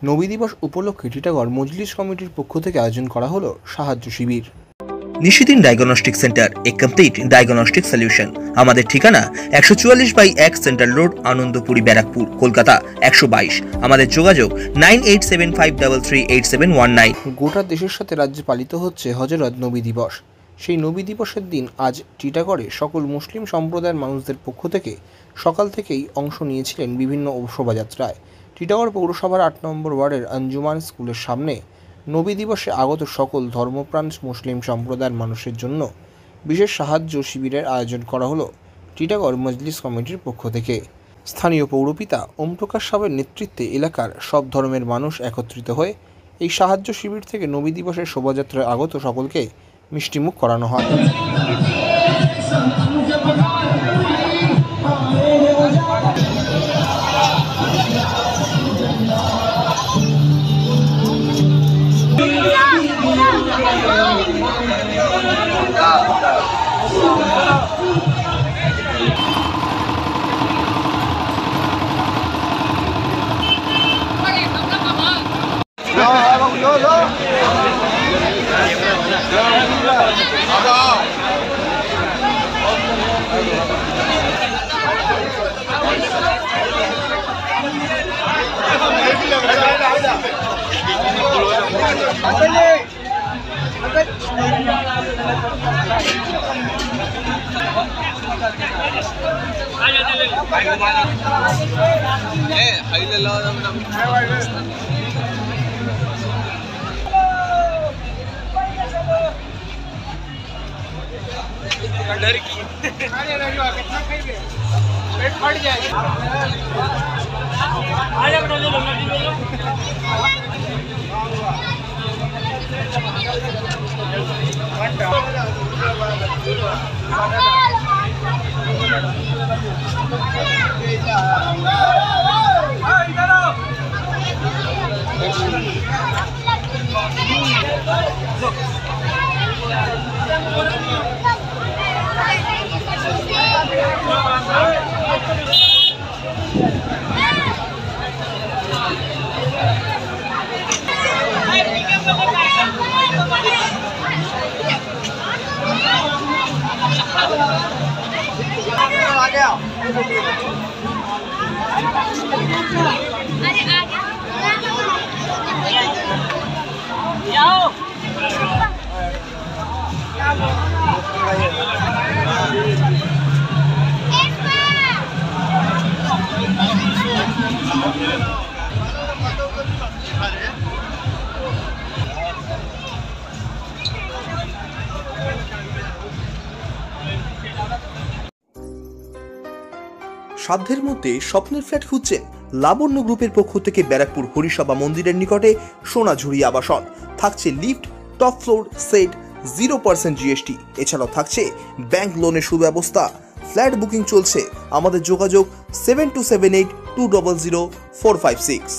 নবী দিবস উপলক্ষে টিটাগড় মজলিস কমিটির পক্ষ থেকে আয়োজন করা হলো সাহায্য শিবির। নিশিদিন ডায়াগনস্টিক সেন্টার, এ কমপ্লিট ডায়াগনস্টিক সলিউশন। আমাদের ঠিকানা 144/1 সেন্ট্রাল রোড, আনন্দপুরি, ব্যারাকপুর, কলকাতা 122। আমাদের যোগাযোগ 9875338719। গোটা দেশের সাথে রাজ্যে পালিত হচ্ছে হযরত নবী দিবস। সেই নবী দিবসের দিন আজ টিটাগড়ে সকল মুসলিম সম্প্রদায়ের মানুষদের পক্ষ থেকে সকাল থেকেই অংশ নিয়েছিলেন বিভিন্ন শোভাযাত্রায়। টিটাগড় পৌরসভার 8 নম্বর ওয়ার্ডের আঞ্জুমান স্কুলের সামনে নবী দিবসে আগত সকল ধর্মপ্রাণ মুসলিম সম্প্রদায়ের মানুষের জন্য বিশেষ সাহায্য শিবিরের আয়োজন করা হলো টিটাগড় মজলিস কমিটির পক্ষ থেকে। স্থানীয় পৌরপিতা ওম প্রকাশ সাহেবের নেতৃত্বে এলাকার সব ধর্মের মানুষ একত্রিত হয়ে এই সাহায্য শিবির থেকে নবী দিবসের শোভাযাত্রায় আগত সকলকে মিষ্টিমুখ করানো হয়। डर की पेट फट जाएगा। সাধ্যের মধ্যে স্বপ্নের ফ্ল্যাট খুঁজছেন? লাবণ্য গ্রুপের পক্ষ থেকে ব্যারাকপুর হরিসভা মন্দিরের নিকটে সোনাঝুরি আবাসন। থাকছে lift, top floor, set, 0% GST। এছাড়াও থাকছে ব্যাংক লোনের সুব্যবস্থা। ফ্ল্যাট বুকিং চলছে। আমাদের যোগাযোগ 7278200456।